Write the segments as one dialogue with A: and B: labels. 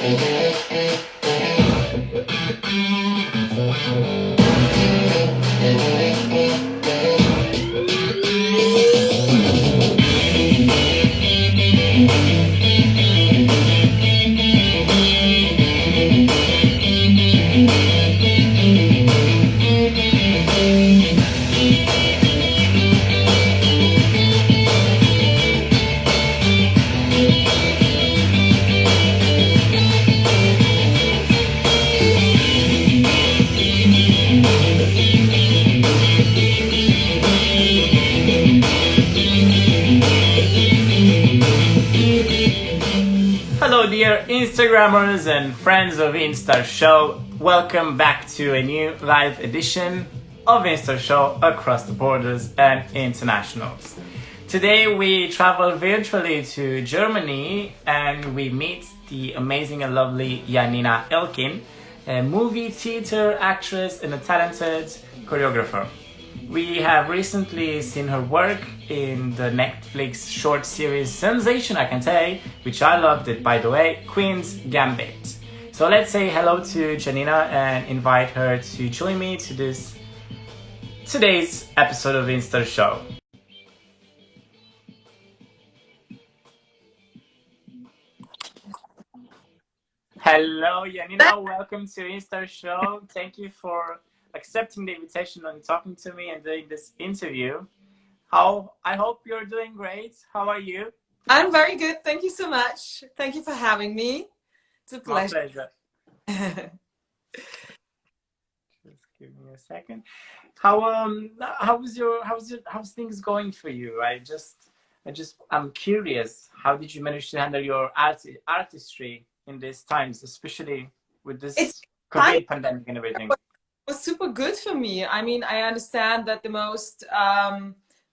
A: Hello dear Instagrammers and friends of InSTAR Show. Welcome back to a new live edition of InSTAR Show across the borders and internationals. Today we travel virtually to Germany and we meet the amazing and lovely Janina Elkin, a movie theater actress and a talented choreographer. We have recently seen her work in the Netflix short series sensation, I can say, which I loved it, by the way, Queen's Gambit. So let's say hello to Janina and invite her to join me to today's episode of InSTAR Show. Hello, Janina. Welcome to InSTAR Show. Thank you for accepting the invitation and talking to me and doing this interview. I hope you're doing great. How are you?
B: I'm very good. Thank you so much. Thank you for having me. It's a pleasure.
A: My pleasure. Just give me a second. How's things going for you? I'm curious. How did you manage to handle your artistry in these times, especially with this COVID pandemic and everything?
B: It was super good for me. I mean, I understand that the most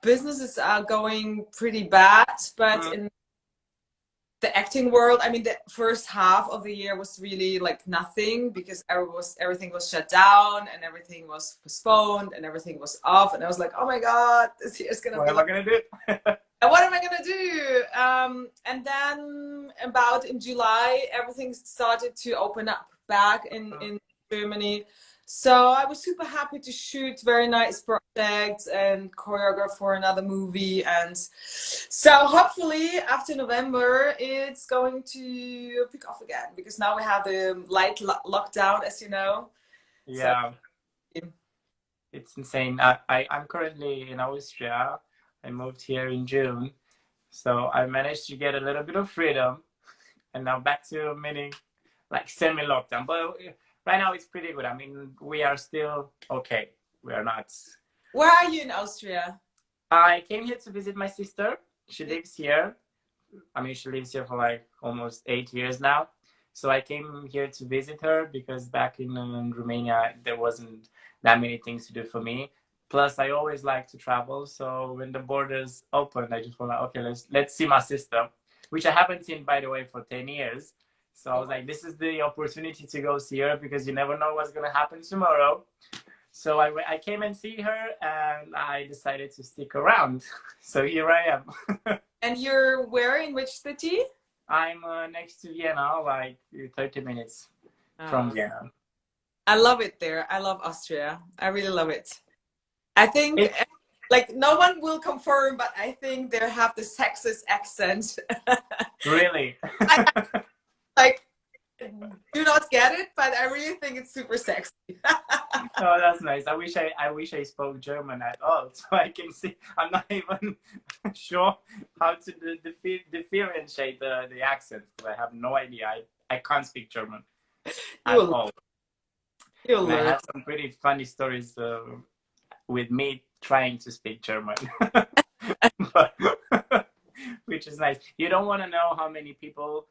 B: businesses are going pretty bad, but in the acting world, I mean, the first half of the year was really like nothing because everything was shut down and everything was postponed and everything was off. And I was like, oh my God, this year's gonna
A: be. What am I gonna do?
B: What am I gonna do? And then about in July, everything started to open up back in Germany. So I was super happy to shoot very nice projects and choreograph for another movie. And so hopefully after November, it's going to pick off again because now we have the light lockdown, as you know.
A: Yeah. So, it's insane. I'm currently in Austria. I moved here in June. So I managed to get a little bit of freedom. And now back to mini, like semi-lockdown. But right now it's pretty good. I mean, we are still okay. We are not.
B: Where are you in Austria?
A: I came here to visit my sister. She lives here. I mean, she lives here for like almost 8 years now. So I came here to visit her because back in Romania, there wasn't that many things to do for me. Plus, I always like to travel. So when the borders opened, I just went like, okay, let's see my sister, which I haven't seen, by the way, for 10 years. So I was like, this is the opportunity to go see her because you never know what's going to happen tomorrow. So I came and see her and I decided to stick around. So here I am.
B: And you're where, in which city?
A: I'm next to Vienna, like 30 minutes from Vienna.
B: I love it there. I love Austria. I really love it. I think, like, no one will confirm, but I think they have the sexist accent.
A: Really?
B: Like, do not get it, but I really think it's super sexy.
A: Oh, that's nice. I wish I spoke German at all, so I can see. I'm not even sure how to differentiate the accents. I have no idea. I can't speak German at all.
B: You'll learn.
A: I have some pretty funny stories with me trying to speak German, but, which is nice. You don't want to know how many people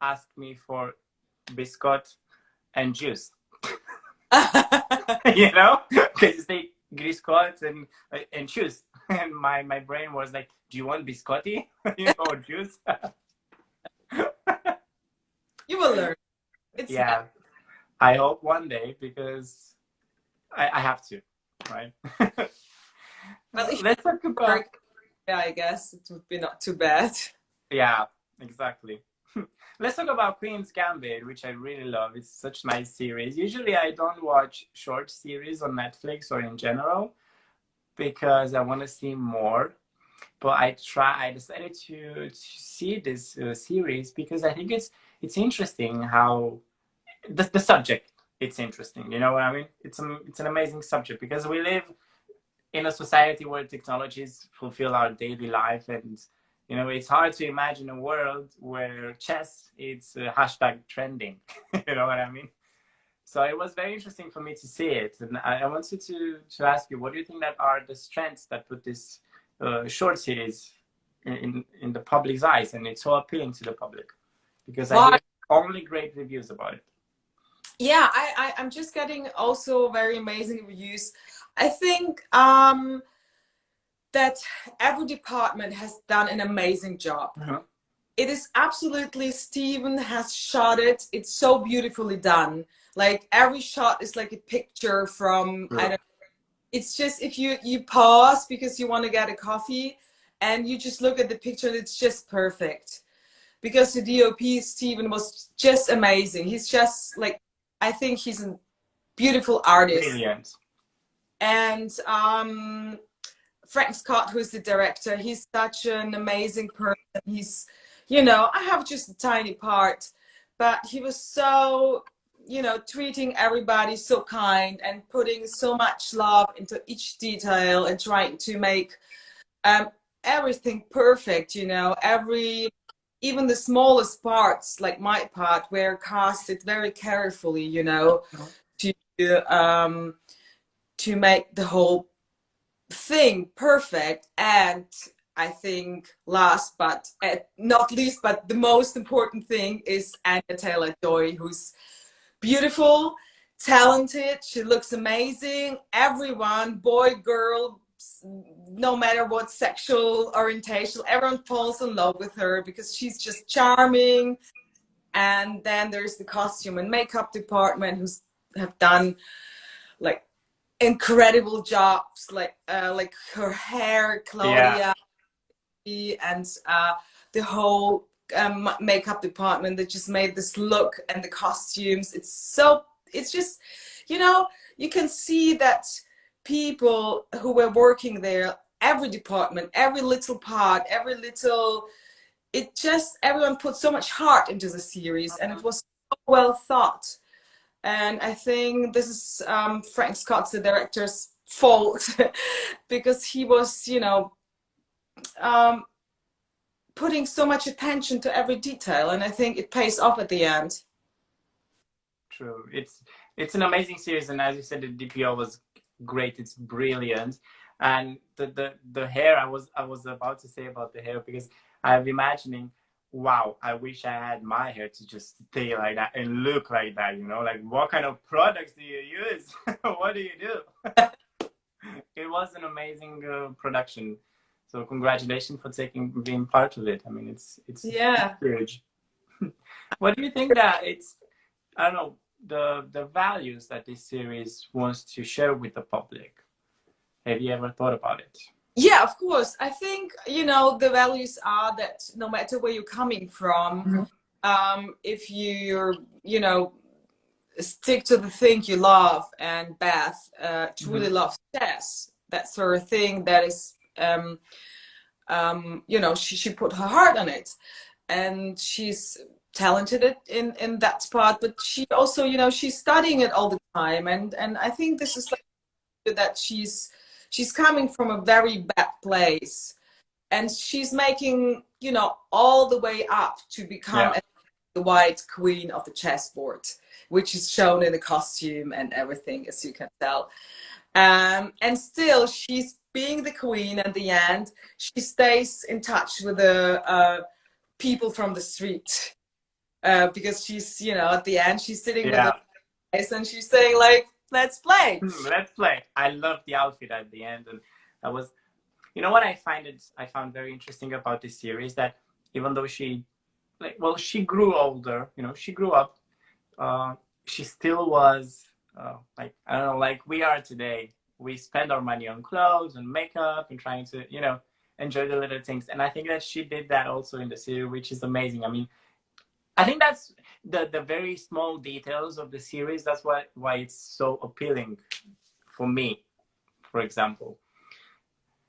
A: ask me for biscuit and juice. You know, because they biscuit and juice, and my brain was like, do you want biscotti or juice?
B: You will learn.
A: Yeah, I hope one day because I have to, right?
B: Well,
A: let's talk about.
B: Yeah, I guess it would be not too bad.
A: Yeah, exactly. Let's talk about Queen's Gambit, which I really love. It's such a nice series. Usually I don't watch short series on Netflix or in general because I want to see more. But I decided to see this series because I think it's interesting how the subject, it's interesting. You know what I mean? It's an amazing subject because we live in a society where technologies fulfill our daily life, and it's hard to imagine a world where chess is hashtag trending. You know what I mean? So it was very interesting for me to see it, and I wanted to ask you, what do you think that are the strengths that put this short series in the public's eyes, and it's so appealing to the public? Because I
B: Well,
A: hear only great reviews about it.
B: yeah, I'm just getting also very amazing reviews. I think that every department has done an amazing job. It is absolutely, Steven has shot it. It's so beautifully done. Like every shot is like a picture from, I don't know. It's just if you pause because you want to get a coffee and you just look at the picture and it's just perfect. Because the DOP, Steven, was just amazing. He's just like, I think he's a beautiful artist.
A: Brilliant.
B: And Frank Scott, who's the director, he's such an amazing person. He's, I have just a tiny part, but he was so, treating everybody so kind and putting so much love into each detail and trying to make everything perfect, even the smallest parts, like my part, were casted very carefully, to make the whole thing perfect. And I think last but not least, but the most important thing is Anya Taylor-Joy, who's beautiful, talented. She looks amazing. Everyone, boy, girl, no matter what sexual orientation, everyone falls in love with her because she's just charming. And then there's the costume and makeup department who's have done like incredible jobs, like her hair, Claudia, and the whole makeup department that just made this look, and the costumes. It's just, you can see that people who were working there, every department, every little part, everyone put so much heart into the series, and it was so well thought. And I think this is Frank Scott's, the director's, fault because he was, putting so much attention to every detail, and I think it pays off at the end.
A: True. It's an amazing series, and as you said, the DPO was great. It's brilliant, and the hair. I was about to say about the hair because I'm imagining, wow, I wish I had my hair to just stay like that and look like that. Like what kind of products do you use? What do you do? It was an amazing production. So congratulations for being part of it. I mean, it's huge. What do you think that I don't know, the values that this series wants to share with the public? Have you ever thought about it?
B: Yeah, of course. I think, the values are that no matter where you're coming from, if you're, stick to the thing you love, and Beth truly loves chess, that sort of thing, that is, she put her heart on it, and she's talented in that part, but she also, she's studying it all the time, and I think this is like that she's coming from a very bad place, and she's making, all the way up to become the white queen of the chessboard, which is shown in the costume and everything, as you can tell. And still, she's being the queen. At the end, she stays in touch with the people from the street, because she's, at the end, she's sitting with the guys and she's saying like, let's play.
A: Let's play. I love the outfit at the end, and that was, what I found very interesting about this series, that even though she grew older, she grew up, she still was like, I don't know, like we are today. We spend our money on clothes and makeup and trying to, enjoy the little things. And I think that she did that also in the series, which is amazing. I mean, I think that's the very small details of the series. That's why it's so appealing for me, for example.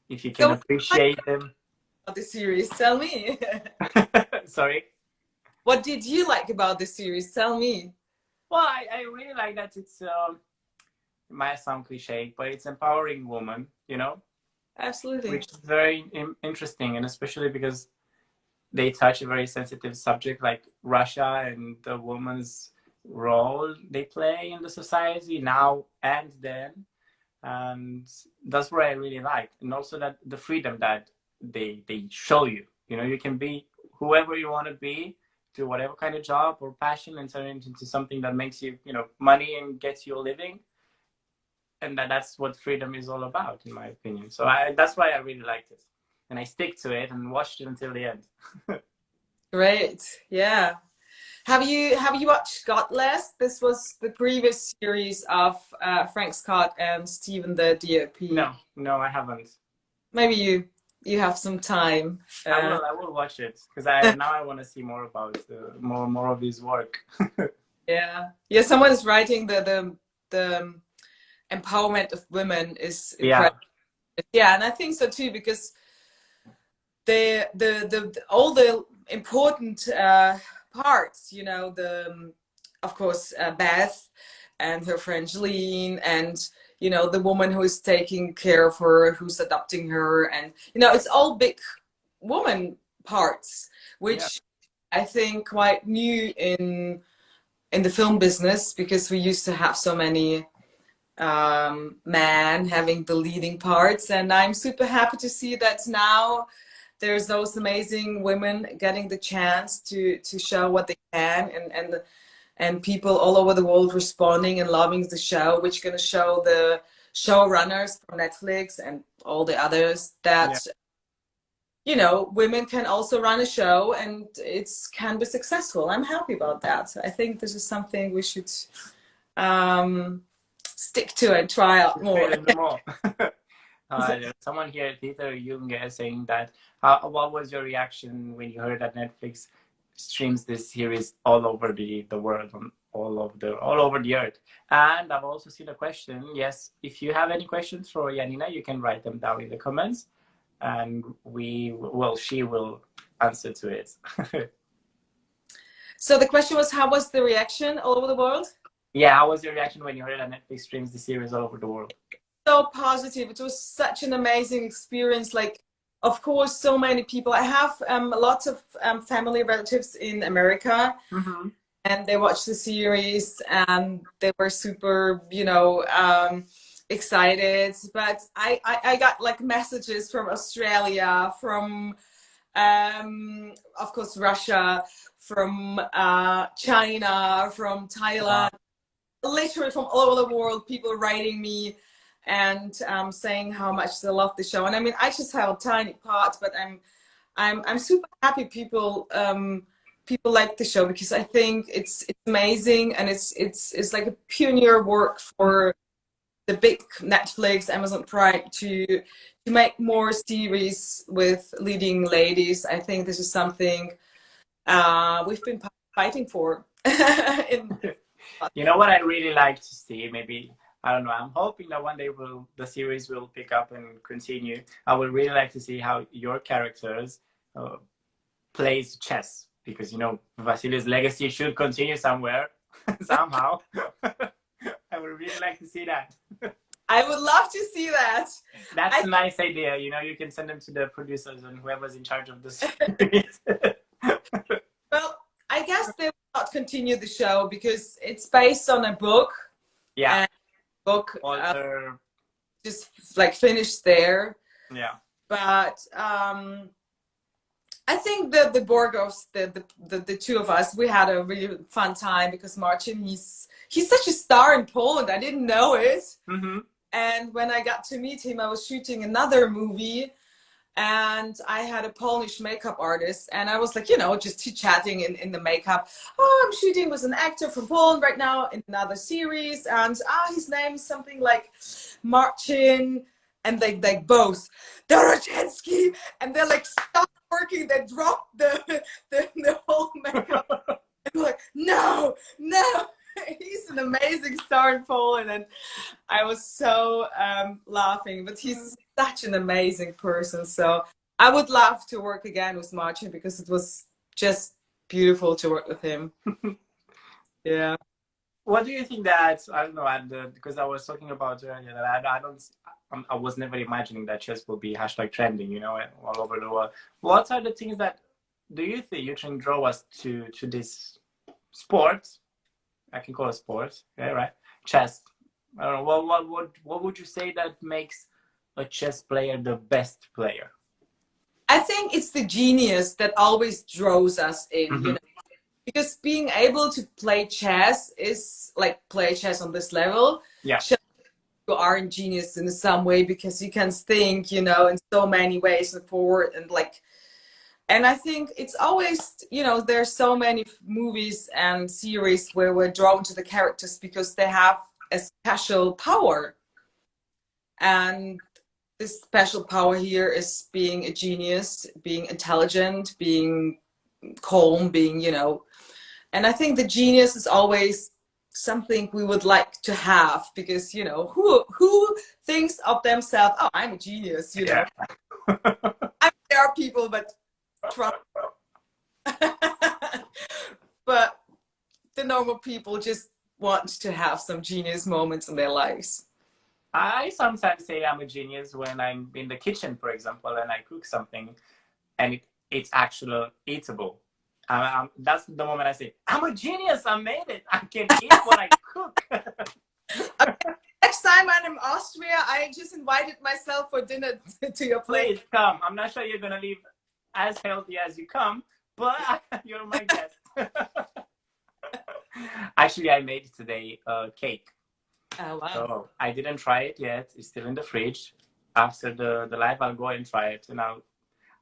A: If you
B: So
A: can
B: what do you like
A: appreciate them.
B: about the series? Tell me.
A: Sorry.
B: What did you like about the series? Tell me.
A: Well, I really like that it's it might sound cliche, but it's empowering woman, you know,
B: Absolutely.
A: which is very interesting, and especially because they touch a very sensitive subject like Russia and the woman's role they play in the society now and then. And that's what I really like, and also that the freedom that they show you. You know, you can be whoever you want to be, do whatever kind of job or passion, and turn it into something that makes you, you know, money and gets you a living. And that's what freedom is all about, in my opinion. So that's why I really liked it, and I stick to it and watched it until the end.
B: Great. Yeah. Have you watched Godless? This was the previous series of Frank Scott and Stephen the DOP.
A: No, no, I haven't.
B: Maybe you have some time.
A: I will watch it because I want to see more about more of his work.
B: Yeah. Yeah. Someone is writing the empowerment of women is
A: Yeah,
B: incredible. Yeah, and I think so too because the all the important parts, you know, the of course Beth and her friend Jeline, and you know the woman who is taking care of her, who's adopting her, and you know it's all big woman parts,
A: yeah,
B: which I think quite new in the film business because we used to have so many men having the leading parts, and I'm super happy to see that now there's those amazing women getting the chance to show what they can, and people all over the world responding and loving the show, which is going to show the showrunners from Netflix and all the others that
A: yeah.
B: you know women can also run a show and it's can be successful. I'm happy about that. I think this is something we should um, stick to and try out more.
A: Create them more. Someone here, Peter Jung, is saying that what was your reaction when you heard that Netflix streams this series all over the world, on all over the earth? And I've also seen a question. Yes, if you have any questions for Janina, you can write them down in the comments, and she will answer to it.
B: So the question was, how was the reaction all over the world?
A: Yeah, how was your reaction when you heard that Netflix streams the series all over the world?
B: So positive. It was such an amazing experience. Like, of course, so many people. I have lots of family relatives in America,
A: Mm-hmm.
B: and they watched the series and they were super, you know, excited. But I got like messages from Australia, from of course Russia, from China, from Thailand, literally from all over the world, people writing me and saying how much they love the show. And I mean, I just have a tiny part, but I'm super happy people people like the show because I think it's amazing, and it's like a pioneer work for the big Netflix, Amazon Prime to make more series with leading ladies. I think this is something we've been fighting for.
A: You know what I really like to see? Maybe, I don't know. I'm hoping that one day the series will pick up and continue. I would really like to see how your characters plays chess, because you know Vasily's legacy should continue somewhere somehow. I would really like to see that.
B: I would love to see that.
A: That's a nice idea. You know, you can send them to the producers and whoever's in charge of the series.
B: Well, I guess they will not continue the show because it's based on a book.
A: Yeah.
B: And book
A: Walter.
B: just like finished there.
A: Yeah.
B: But I think the Borgos, the two of us, we had a really fun time because Marcin, he's such a star in Poland. I didn't know it.
A: Mm-hmm.
B: And when I got to meet him, I was shooting another movie, and I had a Polish makeup artist, and I was like, you know, just chatting in the makeup. Oh, I'm shooting with an actor from Poland right now in another series, and his name is something like Marcin, and they both Dorochenski, and they're like stop working, they dropped the whole makeup. I'm like, no, no. He's an amazing star in Poland, and I was so laughing. But he's such an amazing person. So I would love to work again with Martin because it was just beautiful to work with him. Yeah.
A: What do you think that, I don't know, because I was talking about earlier that I was never imagining that chess will be hashtag trending, you know, all over the world. What are the things that do you think you can draw us to this sport? I can call it sport, yeah, right? Chess. I don't know. What would you say that makes a chess player the best player?
B: I think it's the genius that always draws us in, you know, because being able to play chess is like play chess on this level.
A: Yeah.
B: You are a genius in some way because you can think, you know, in so many ways and forward and like, and I think it's always, you know, there's so many movies and series where we're drawn to the characters because they have a special power. And this special power here is being a genius, being intelligent, being calm, being, you know, and I think the genius is always something we would like to have because, you know, who thinks of themselves, oh, I'm a genius, you know. I mean, there are people, but but the normal people just want to have some genius moments in their lives.
A: I sometimes say I'm a genius when I'm in the kitchen, for example, and I cook something and it's actually eatable. That's the moment I say, I'm a genius, I made it. I can eat what I cook.
B: Next time I'm in Austria, I just invited myself for dinner to your place.
A: Please come. I'm not sure you're going to leave as healthy as you come, but you're my guest. Actually, I made today a cake.
B: Oh, wow.
A: So I didn't try it yet. It's still in the fridge. After the live, I'll go and try it. And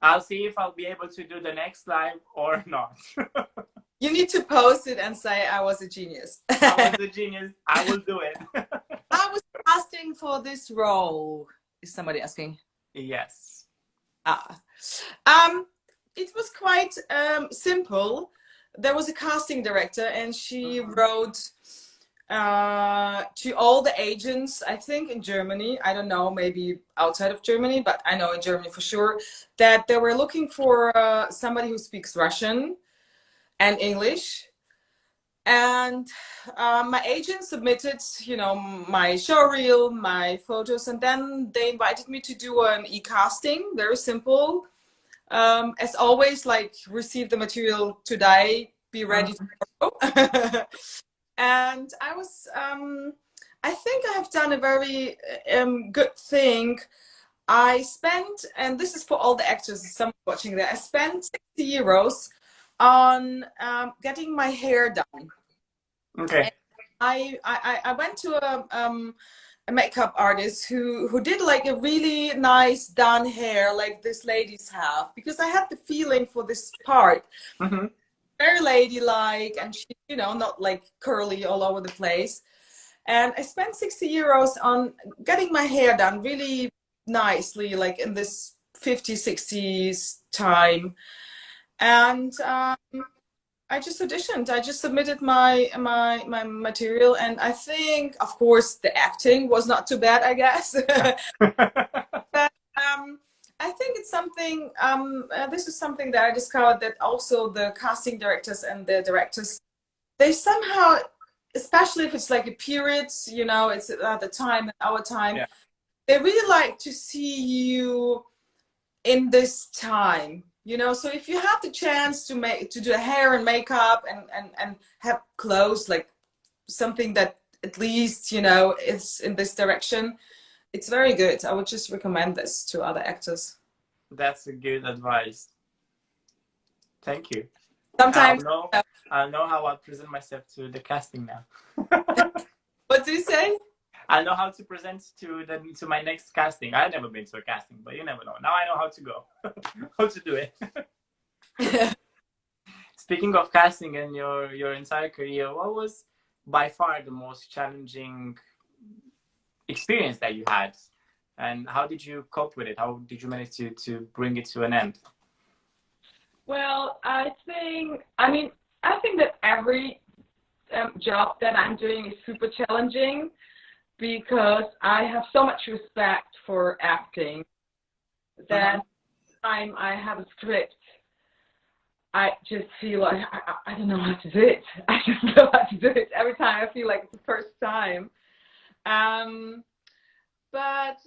A: I'll see if I'll be able to do the next live or not.
B: You need to post it and say I was a genius.
A: I was a genius. I will do it.
B: I was casting for this role. Is somebody asking?
A: Yes.
B: It was quite simple. There was a casting director and she wrote to all the agents, I think in Germany, I don't know, maybe outside of Germany, but I know in Germany for sure, that they were looking for somebody who speaks Russian and English. And my agent submitted, you know, my showreel, my photos, and then they invited me to do an e-casting, very simple. As always, like, receive the material today, be ready tomorrow. And I was, I think I have done a very good thing. I spent, and this is for all the actors, someone watching there, I spent 60 euros on getting my hair done.
A: Okay.
B: I went to a makeup artist who did like a really nice done hair like this ladies have, because I had the feeling for this part. Very ladylike, and she, you know, not like curly all over the place. And I spent 60 euros on getting my hair done really nicely, like in this 50s, 60s time. And I just auditioned. I just submitted my material, and I think, of course, the acting was not too bad, I guess. But I think it's something. This is something that I discovered, that also the casting directors and the directors, they somehow, especially if it's like a period, you know, it's the time, our time.
A: Yeah.
B: They really like to see you in this time. You know, so if you have the chance to do hair and makeup and have clothes, like something that at least, you know, is in this direction, it's very good. I would just recommend this to other actors.
A: That's a good advice. Thank you.
B: Sometimes
A: I'll know how I'll present myself to the casting now.
B: What do you say?
A: I know how to present to my next casting. I've never been to a casting, but you never know. Now I know how to go, how to do it. Speaking of casting and your entire career, what was by far the most challenging experience that you had, and how did you cope with it? How did you manage to bring it to an end?
B: Well, I think, I mean,
C: I think that every job that I'm doing is super challenging because I have so much respect for acting that time I have a script, I just feel like I don't know how to do it. I just know how to do it. Every time I feel like it's the first time. But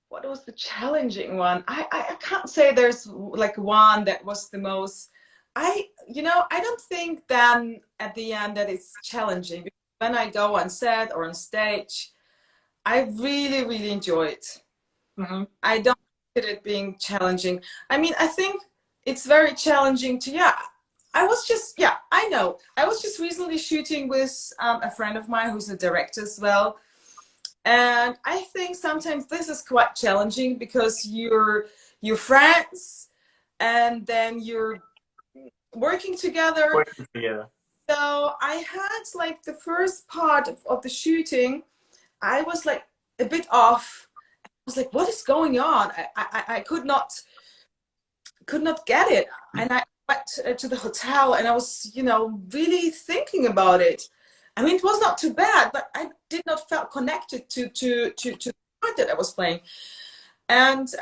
C: what was the challenging one? I can't say there's like one that was the most. I don't think then at the end that it's challenging. When I go on set or on stage, I really, really enjoy it. I don't see it being challenging. I mean, I think it's very challenging to, yeah. I know. I was just recently shooting with a friend of mine who's a director as well. And I think sometimes this is quite challenging because you're friends and then you're working together.
A: Working together.
B: So I had like the first part of the shooting, I was like a bit off. I was like, what is going on? I could not get it. And I went to the hotel and I was, really thinking about it. I mean, it was not too bad, but I did not feel connected to the part that I was playing. And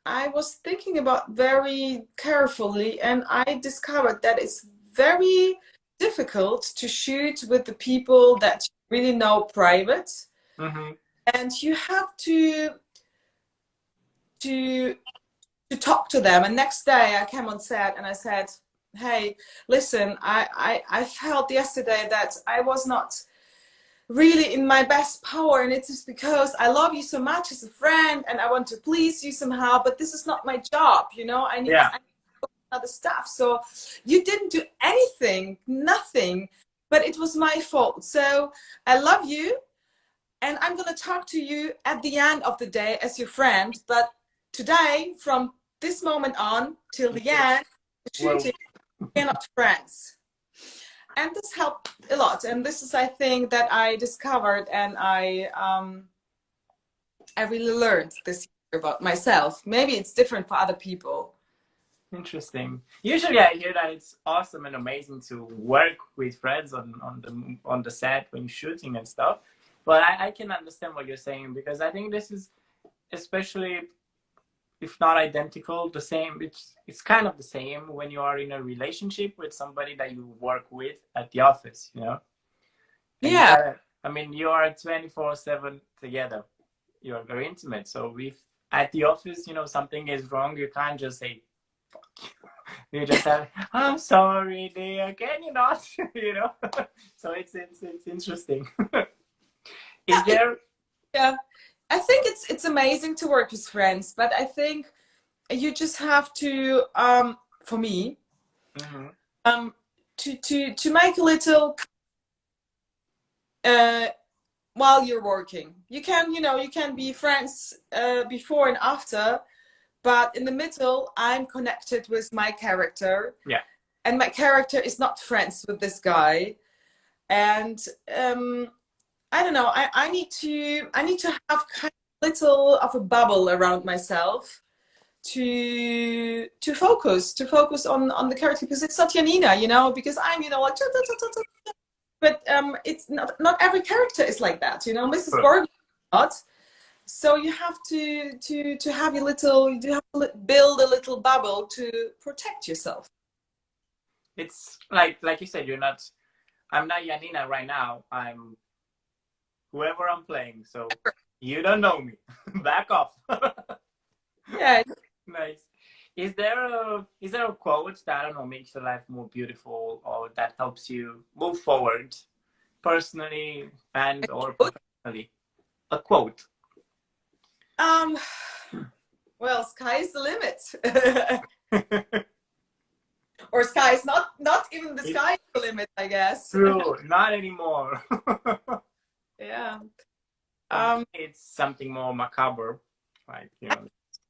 B: I was thinking about very carefully, and I discovered that it's very difficult to shoot with the people that you really know private. And you have to talk to them. And next day I came on set and I said, hey, listen, I felt yesterday that I was not really in my best power, and it's just because I love you so much as a friend and I want to please you somehow, but this is not my job, I need other stuff. So you didn't do anything, nothing, but it was my fault. So I love you and I'm going to talk to you at the end of the day as your friend, but today, from this moment on till the end, the shooting, we're not friends. And this helped a lot. And this is, I think, that I discovered and I really learned this year about myself. Maybe it's different for other people.
A: Interesting. Usually I hear that it's awesome and amazing to work with friends on the set when shooting and stuff. But I can understand what you're saying, because I think this is, especially if not identical, the same. It's kind of the same when you are in a relationship with somebody that you work with at the office, And
B: Yeah.
A: I mean, you are 24/7 together. You're very intimate. So if at the office, something is wrong, you can't just say, fuck you. You just have, I'm sorry, dear, can you not? So it's interesting. Is there?
B: Yeah. I think it's amazing to work with friends, but I think you just have to, for me, to make a little while you're working. You can be friends before and after, but in the middle, I'm connected with my character.
A: Yeah.
B: And my character is not friends with this guy, and I don't know. I need to have kind of little of a bubble around myself to focus on the character, because it's not Janina, because I'm like, but it's not every character is like that, Mrs. Borg not. So you have to have your little, you have to build a little bubble to protect yourself.
A: It's like you said, I'm not Janina right now. I'm whoever I'm playing. So you don't know me. Back off.
B: Yeah.
A: Nice. Is there a quote that, I don't know, makes your life more beautiful, or that helps you move forward personally and or professionally? A quote.
B: Well, sky is the limit. Or sky is not even the sky is the limit, I guess.
A: True, not anymore.
B: Yeah.
A: It's something more macabre, right?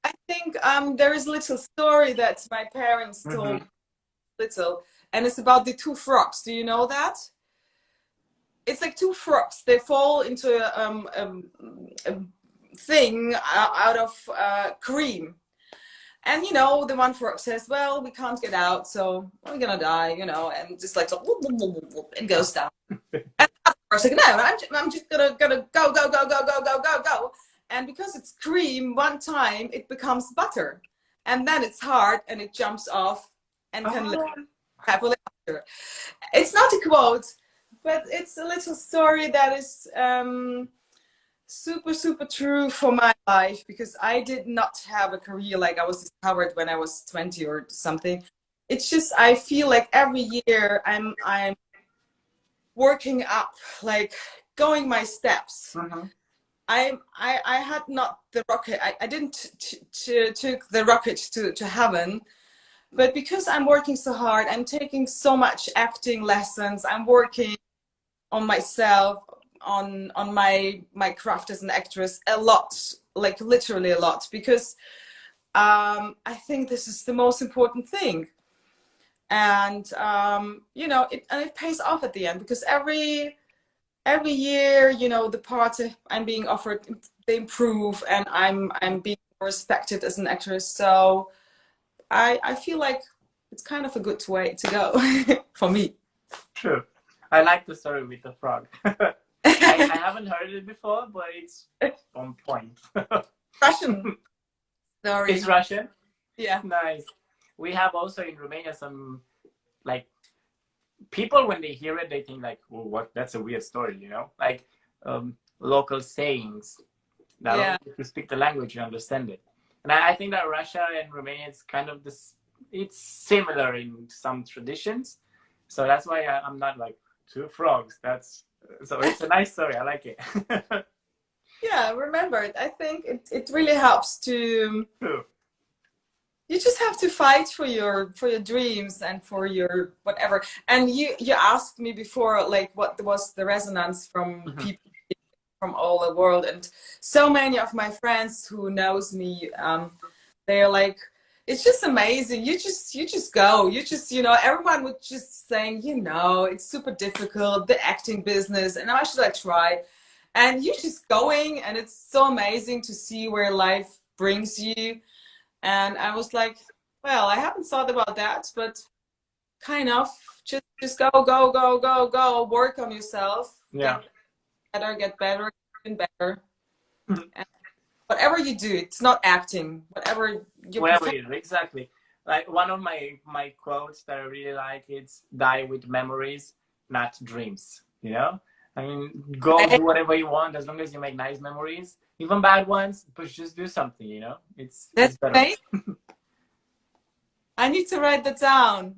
B: I think there is a little story that my parents told little, and it's about the two frogs. Do you know that? It's like two frogs. They fall into a thing out of cream. And you know, the one frog says, well, we can't get out, so we're gonna die, you know, and just like, so, whoop, whoop, whoop, whoop, whoop, and goes down. And the frog's like, no, I'm just gonna go. And because it's cream, one time it becomes butter. And then it's hard and it jumps off and can live happily after. It's not a quote, but it's a little story that is super, super true for my life, because I did not have a career like I was discovered when I was 20 or something. It's just, I feel like every year I'm working up, like going my steps.
A: Mm-hmm.
B: I had not the rocket. I didn't took the rocket to heaven, but because I'm working so hard, I'm taking so much acting lessons. I'm working on myself, on my craft as an actress a lot, like literally a lot, because I think this is the most important thing. And you know, it pays off at the end, because every year, you know, the parts I'm being offered, they improve, and I'm being respected as an actress. So I feel like it's kind of a good way to go for me.
A: True. I like the story with the frog. I haven't heard it before, but it's on point.
B: Russian story.
A: It's Russian?
B: Yeah.
A: Nice. We have also in Romania some, like, people when they hear it, they think like, well, what? That's a weird story, you know? Like local sayings. That
B: Yeah.
A: if you speak the language, you understand it. And I think that Russia and Romania is kind of this, it's similar in some traditions. So that's why I'm not like, two frogs. So it's a nice story. I like it.
B: Yeah, remember it. I think it really helps to.
A: True.
B: You just have to fight for your dreams and for your whatever. And you asked me before, like, what was the resonance from people from all the world, and so many of my friends who knows me, they're like, it's just amazing. You just go. You just, you know, everyone would just saying, you know, it's super difficult, the acting business, and why should I try? And you're just going, and it's so amazing to see where life brings you. And I was like, well, I haven't thought about that, but kind of just go, work on yourself.
A: Yeah.
B: Get better, even better. And whatever you do, it's not acting.
A: Whatever it is, exactly. Like one of my quotes that I really like, it's die with memories, not dreams. You know? I mean, go do whatever you want as long as you make nice memories, even bad ones, but just do something, you know? It's better.
B: Amazing. I need to write that down.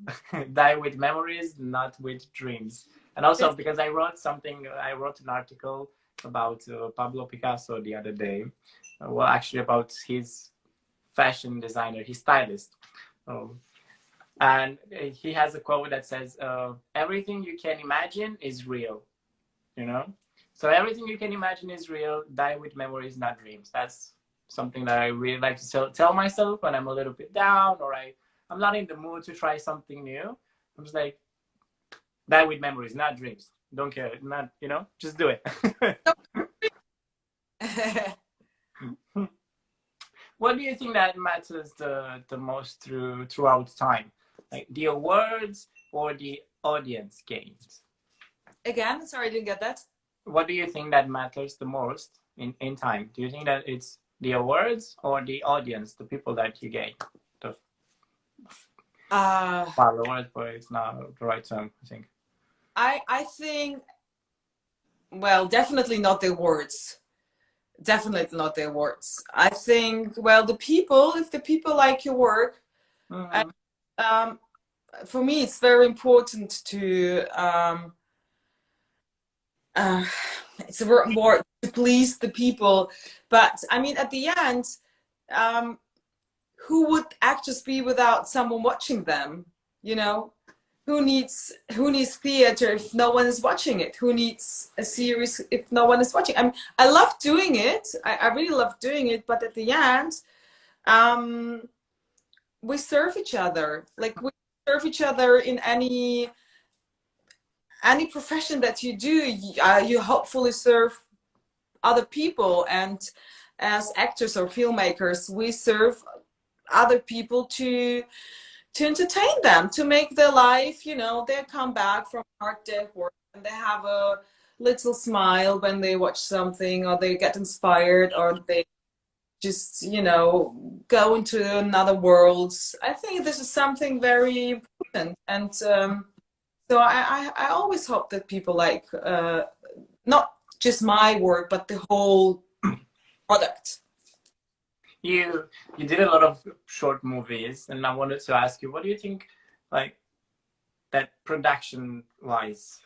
A: Die with memories, not with dreams. And also because I wrote an article about Pablo Picasso the other day. Well, actually about his fashion designer, his stylist. And he has a quote that says, everything you can imagine is real. You know, so everything you can imagine is real. Die with memories, not dreams. That's something that I really like to tell myself when I'm a little bit down, or I'm not in the mood to try something new. I'm just like, die with memories, not dreams. Don't care, not, you know, just do it. What do you think that matters the most throughout time, like the awards or the audience gains?
B: Again, sorry, I didn't get that.
A: What do you think that matters the most in time? Do you think that it's the awards or the audience, the people that you gain? The followers, but it's not the right term, I think.
B: I think, well, definitely not the awards. Definitely not the awards. I think, well, the people, if the people like your work, for me, it's very important to it's more to please the people. But I mean, at the end, who would actors be without someone watching them? You know, who needs theater if no one is watching it? Who needs a series if no one is watching? I love doing it. I really love doing it. But at the end, we serve each other. Like, we serve each other in any profession that you do. You hopefully serve other people, and as actors or filmmakers, we serve other people to entertain them, to make their life, you know, they come back from hard day work and they have a little smile when they watch something, or they get inspired, or they just, you know, go into another world. I think this is something very important. And so I always hope that people like not just my work, but the whole product.
A: You did a lot of short movies, and I wanted to ask you, what do you think, like, that production wise,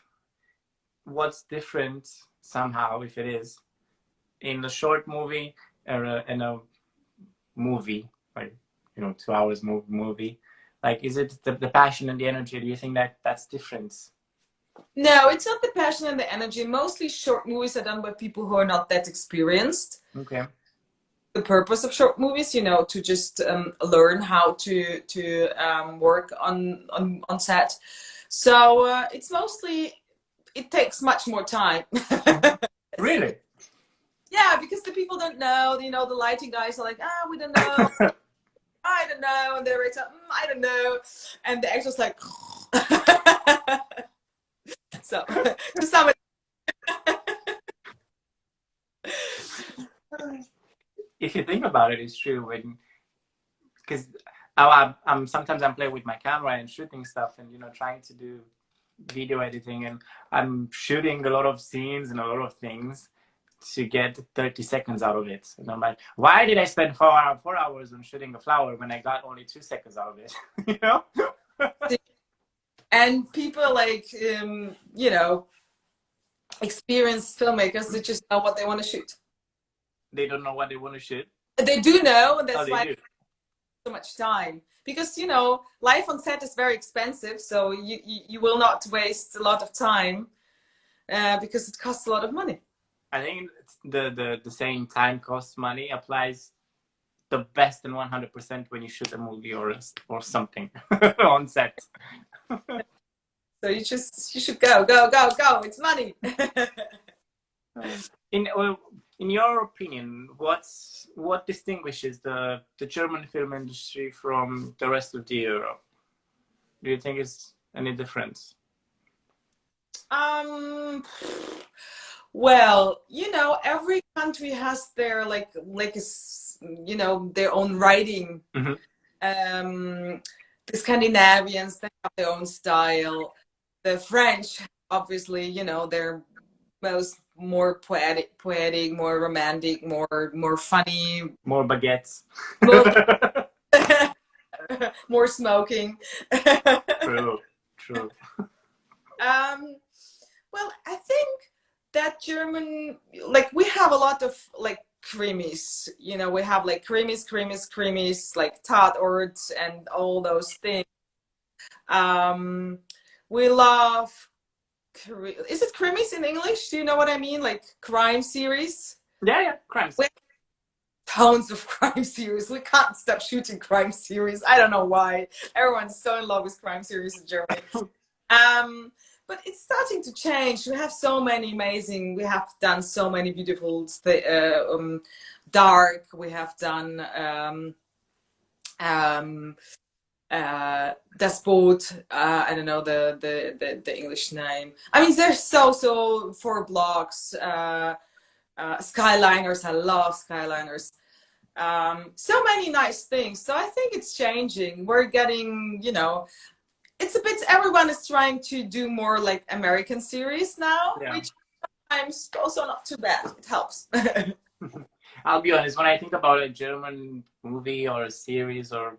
A: what's different somehow, if it is, in a short movie or in a movie, like, you know, 2 hours movie? Like, is it the passion and the energy? Do you think that that's different?
B: No, it's not the passion and the energy. Mostly short movies are done by people who are not that experienced.
A: Okay.
B: The purpose of short movies, you know, to just learn how to work on set. So it's mostly, it takes much more time.
A: Really?
B: Yeah, because the people don't know, you know, the lighting guys are like, ah, we don't know. I don't know. And the director, I don't know. And the actor's like, so to some
A: If you think about it, it's true. When, because I'm sometimes I'm playing with my camera and shooting stuff, and, you know, trying to do video editing, and I'm shooting a lot of scenes and a lot of things to get 30 seconds out of it. And I'm like, why did I spend 4 hours on shooting a flower when I got only 2 seconds out of it? You know?
B: And people like, you know, experienced filmmakers, they just know what they want to shoot.
A: They don't know what they want to shoot.
B: They do know, and
A: Oh,
B: that's
A: they
B: why
A: do.
B: so much time. Because, you know, life on set is very expensive, so you will not waste a lot of time because it costs a lot of money.
A: I think the saying time costs money applies the best and 100% when you shoot a movie or something on set.
B: So you should go. It's money.
A: In your opinion, what distinguishes the German film industry from the rest of the Europe? Do you think it's any difference?
B: Well, you know, every country has their you know, their own writing.
A: Mm-hmm.
B: The Scandinavians, they have their own style. The French, obviously, you know, they're more poetic, more romantic, more funny,
A: More baguettes.
B: more smoking.
A: True.
B: Well, I think that German, like, we have a lot of like creamies, you know, we have like creamies, like Tatorts and all those things. We love, is it creamies in English? Do you know what I mean? Like crime series?
A: Yeah, crimes.
B: We have tons of crime series. We can't stop shooting crime series. I don't know why. Everyone's so in love with crime series in Germany. But it's starting to change. We have so many amazing, we have done so many beautiful, dark, we have done Das Boot, I don't know the English name. I mean, there's so 4 blocks, Skyliners, I love Skyliners. So many nice things. So I think it's changing. We're getting, you know, it's a bit, everyone is trying to do more like American series now,
A: Yeah.
B: which sometimes also not too bad. It helps.
A: I'll be honest, when I think about a German movie or a series or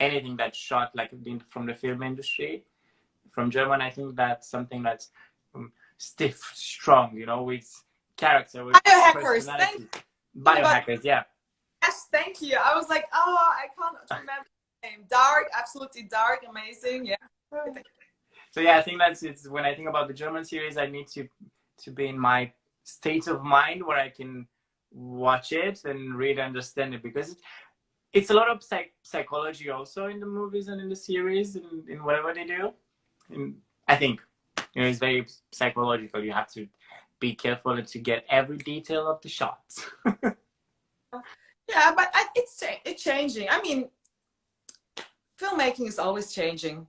A: anything that's shot like from the film industry, from German, I think that's something that's stiff, strong, you know, with character, with
B: Biohackers,
A: personality. Biohackers, yeah.
B: Yes, thank you. I was like, oh, I can't remember the name. Dark, absolutely dark, amazing. Yeah.
A: So yeah, I think it's when I think about the German series, I need to be in my state of mind where I can watch it and really understand it, because it's a lot of psychology also in the movies and in the series and in whatever they do. And I think, you know, it's very psychological. You have to be careful and to get every detail of the shots.
B: Yeah, but it's changing. I mean, filmmaking is always changing.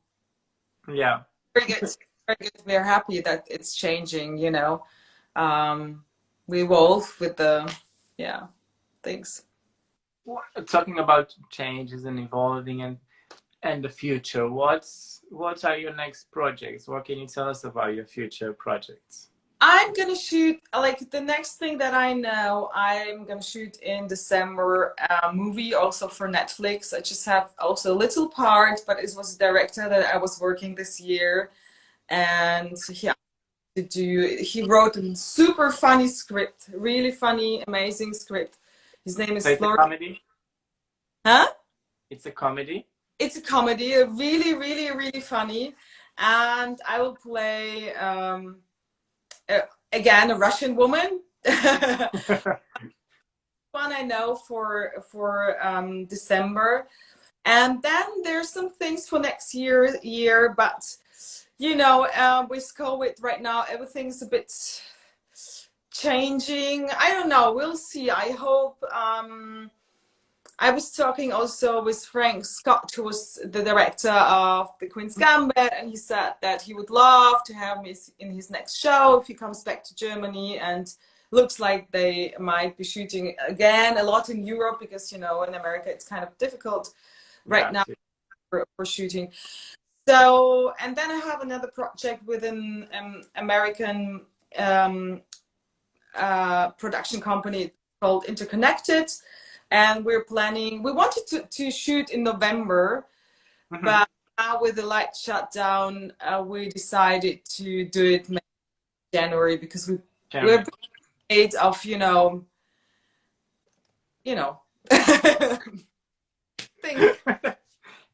A: Yeah.
B: Very good. Very good. We're happy that it's changing, you know. We evolve with the, yeah, things.
A: Talking about changes and evolving and the future, what are your next projects? What can you tell us about your future projects?
B: I'm gonna shoot, like, the next thing that I know, I'm gonna shoot in December a movie also for Netflix. I just have also a little part, but it was a director that I was working this year, and he wrote a super funny script, really funny, amazing script. His name is
A: So it's a comedy?
B: Huh?
A: It's a comedy?
B: It's a comedy, a really, really, really funny, and I will play again a Russian woman. One I know for December, and then there's some things for next year, but you know, with COVID right now, everything's a bit changing. I don't know. We'll see. I hope. I was talking also with Frank Scott, who was the director of The Queen's Gambit, and he said that he would love to have me in his next show if he comes back to Germany. And looks like they might be shooting again a lot in Europe because, you know, in America it's kind of difficult right now for shooting. So, and then I have another project with an American production company called Interconnected. And we're planning, we wanted to shoot in November, but now with the light shutdown, we decided to do it in January because we're afraid of, you know, things.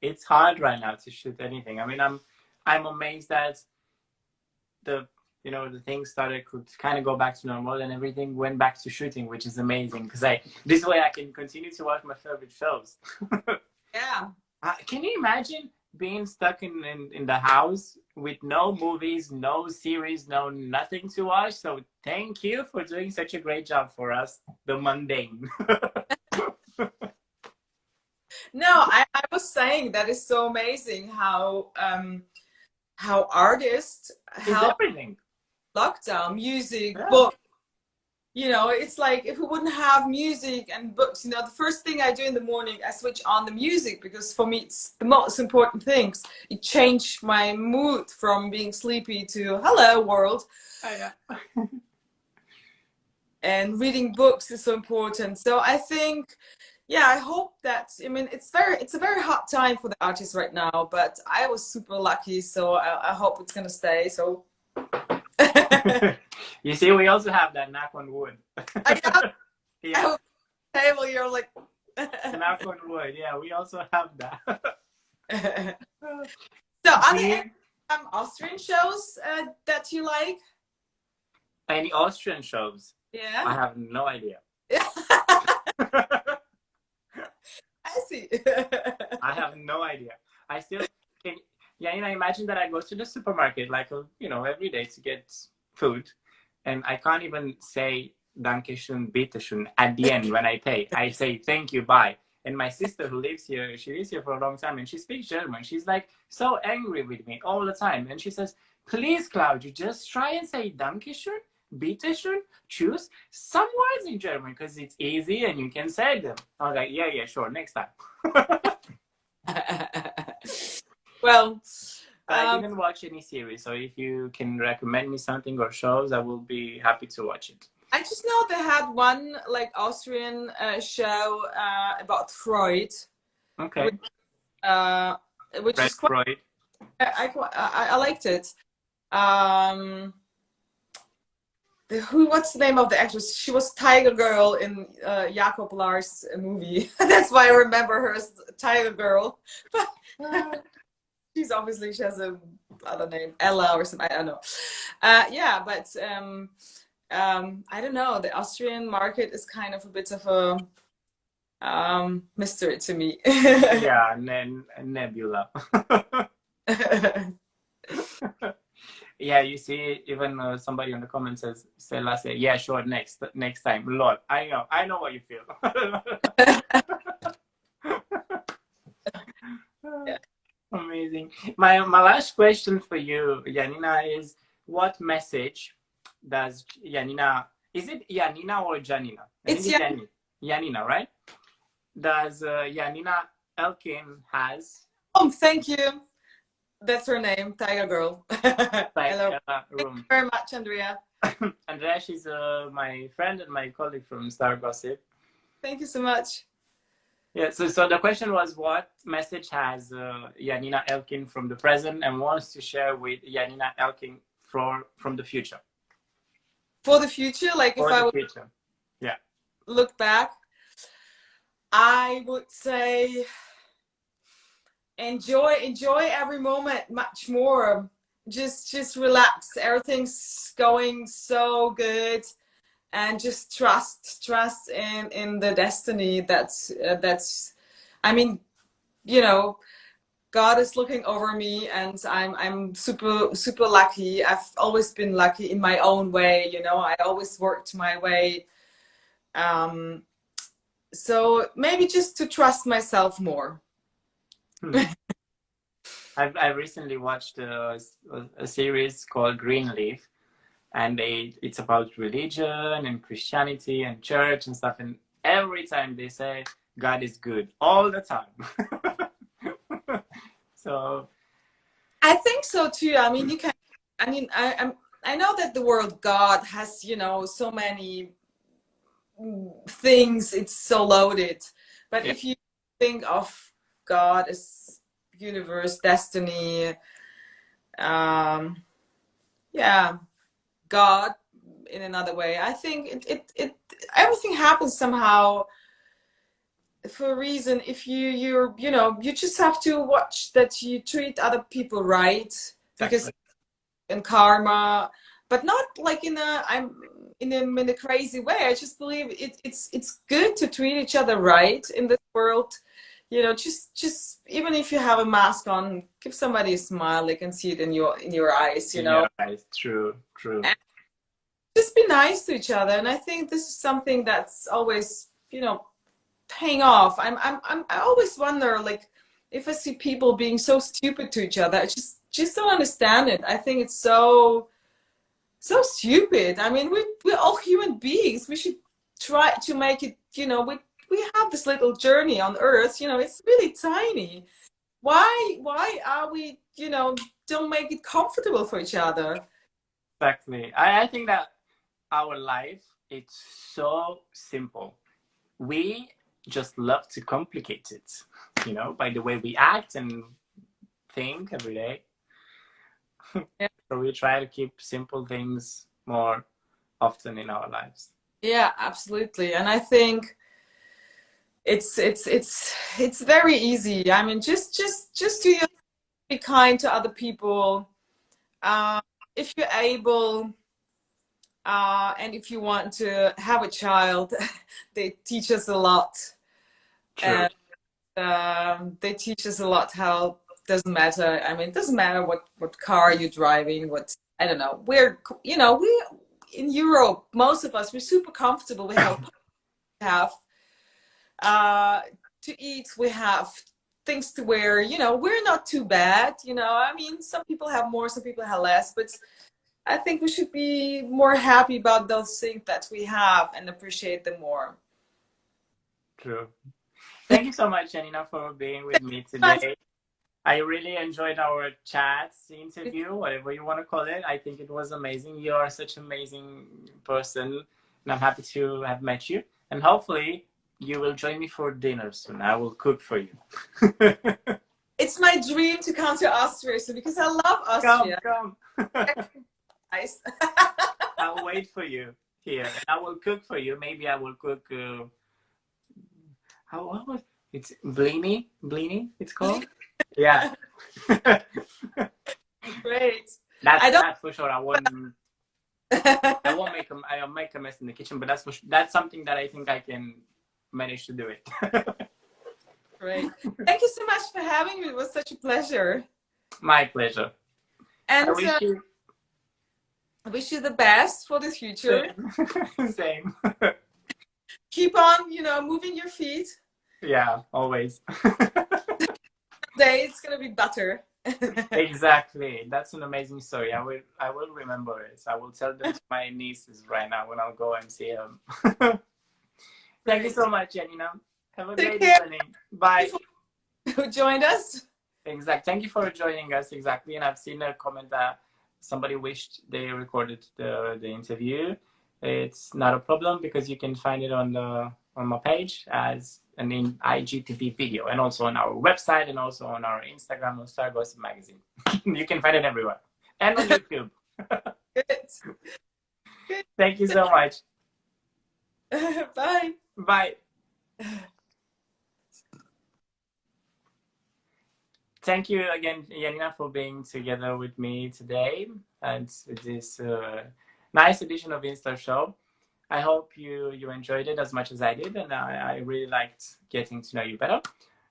A: It's hard right now to shoot anything. I mean, I'm amazed that the things started could kind of go back to normal and everything went back to shooting, which is amazing because this way I can continue to watch my favorite shows.
B: Yeah.
A: Can you imagine being stuck in the house with no movies, no series, no nothing to watch? So thank you for doing such a great job for us, the mundane.
B: No, I was saying that is so amazing how artists help
A: everything.
B: Lockdown, music, books. You know, it's like if we wouldn't have music and books, you know, the first thing I do in the morning, I switch on the music because for me it's the most important things. It changed my mood from being sleepy to hello world.
A: Oh, yeah.
B: And reading books is so important. So I think, yeah, I hope that, I mean, it's a very hard time for the artists right now, but I was super lucky, so I hope it's gonna stay. So
A: you see, we also have that, knock on wood.
B: Yeah. I hope table you're like
A: knock on wood. Yeah, we also have that.
B: So are there Austrian shows that you like?
A: Any Austrian shows?
B: Yeah.
A: I have no idea.
B: I see.
A: I have no idea. I still can. Yeah, you know, imagine that I go to the supermarket like every day to get food, and I can't even say Dankeschön, Bitteschön at the end when I pay. I say thank you, bye. And my sister who lives here, she lives here for a long time and she speaks German. She's like so angry with me all the time, and she says, "Please, Claudia, just try and say Dankeschön, Bitteschön, choose some words in German because it's easy and you can say them." I was like, yeah, sure, next time.
B: Well,
A: I didn't watch any series, so if you can recommend me something or shows, I will be happy to watch it.
B: I just know they had one like Austrian show about Freud.
A: Okay.
B: Which is quite.
A: Freud.
B: I liked it. What's the name of the actress? She was Tiger Girl in Jakob Lars movie. That's why I remember her as Tiger Girl. She has a other name, Ella or something. I don't know. Yeah, but I don't know. The Austrian market is kind of a bit of a mystery to me.
A: Yeah, nebula. Yeah, you see, even somebody in the comments says, Stella say, yeah, sure, next time. Lord, I know what you feel.
B: Yeah.
A: Amazing. My last question for you, Janina, is what message does Janina, is it Janina or Janina? I think
B: It's
A: it's
B: yeah.
A: Janina. Janina, right? Does Janina Elkin has
B: Oh, thank you. That's her name, Tiger Girl.
A: like
B: Hello.
A: a
B: Thank you
A: room?
B: very much, Andrea.
A: Andrea, she's my friend and my colleague from Star Gossip.
B: Thank you so much.
A: Yeah, so the question was what message has Janina Elkin from the present and wants to share with Janina Elkin from the future?
B: For the future, like if
A: For
B: I
A: the
B: would
A: future. Yeah.
B: look back, I would say enjoy every moment much more. Just relax. Everything's going so good, and just trust in the destiny that's I mean, you know, God is looking over me, and I'm super lucky. I've always been lucky in my own way, you know. I always worked my way. Um, so maybe just to trust myself more.
A: I recently watched a series called Greenleaf, and it's about religion and Christianity and church and stuff. And every time they say God is good, all the time. So
B: I think so too. I mean, you can. I mean, I know that the word God has, you know, so many things. It's so loaded. But
A: yeah,
B: if you think of God as universe, destiny, um, yeah, God in another way, I think it everything happens somehow for a reason. If you're, you know, you just have to watch that you treat other people right, because
A: exactly.
B: in karma, but not like in a crazy way. I just believe it's good to treat each other right in this world. You know, just even if you have a mask on, give somebody a smile. They can see it in your eyes. You
A: In
B: know,
A: your eyes, true, true.
B: and just be nice to each other. And I think this is something that's always, you know, paying off. I always wonder, like, if I see people being so stupid to each other, I just don't understand it. I think it's so stupid. I mean, we're all human beings. We should try to make it, you know, we have this little journey on earth, you know, it's really tiny. Why are we, you know, don't make it comfortable for each other?
A: Exactly. I think that our life it's so simple. We just love to complicate it, by the way we act and think every day.
B: Yeah,
A: So we try to keep simple things more often in our lives.
B: yeah, absolutely. And I think it's very easy. I mean, just do your, be kind to other people. Uh, if you're able, and if you want to have a child, they teach us a lot.
A: True.
B: And they teach us a lot how it doesn't matter. I mean, it doesn't matter what car you're driving, what, I don't know. We're, you know, we in Europe, most of us, we're super comfortable. We have uh, to eat, we have things to wear. You know, we're not too bad. You know, I mean, some people have more, some people have less, but I think we should be more happy about those things that we have and appreciate them more.
A: True. Thank you so much, Janina, for being with me today. I really enjoyed our chats, interview, whatever you want to call it. I think it was amazing. You are such an amazing person, and I'm happy to have met you. And hopefully, you will join me for dinner soon. I will cook for you.
B: It's my dream to come to Austria, so because I love
A: Come,
B: Austria.
A: come.
B: Nice.
A: I'll wait for you here, and I will cook for you. Maybe I will cook. What was it's blini? Blini, it's called. Yeah.
B: Great.
A: That's for sure. I won't make a mess in the kitchen, but that's something that I think I can manage to do it.
B: Great. Thank you so much for having me. It was such a pleasure.
A: My pleasure.
B: And
A: I
B: I wish you the best for the future.
A: Same.
B: Keep on, you know, moving your feet.
A: Yeah, always.
B: day it's gonna be better.
A: Exactly. That's an amazing story. I will remember it. I will tell them to my nieces right now when I'll go and see them. Thank you so much, Janina. Have a
B: Take
A: great
B: care.
A: evening. Bye.
B: Who joined us?
A: Exactly. Thank you for joining us. Exactly. And I've seen a comment that somebody wished they recorded the interview. It's not a problem because you can find it on my page as an IGTV video, and also on our website, and also on our Instagram on Star Gossip Magazine. You can find it everywhere, and on YouTube.
B: Good. Good.
A: Thank you so much.
B: Bye.
A: Bye. Thank you again, Janina, for being together with me today and this nice edition of InSTAR Show. I hope you enjoyed it as much as I did, and I really liked getting to know you better.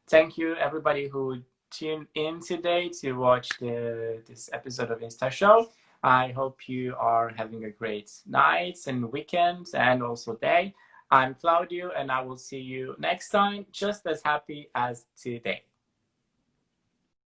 A: Thank you, everybody who tuned in today to watch this episode of InSTAR Show. I hope you are having a great night and weekend and also day. I'm Claudio, and I will see you next time, just as happy as today.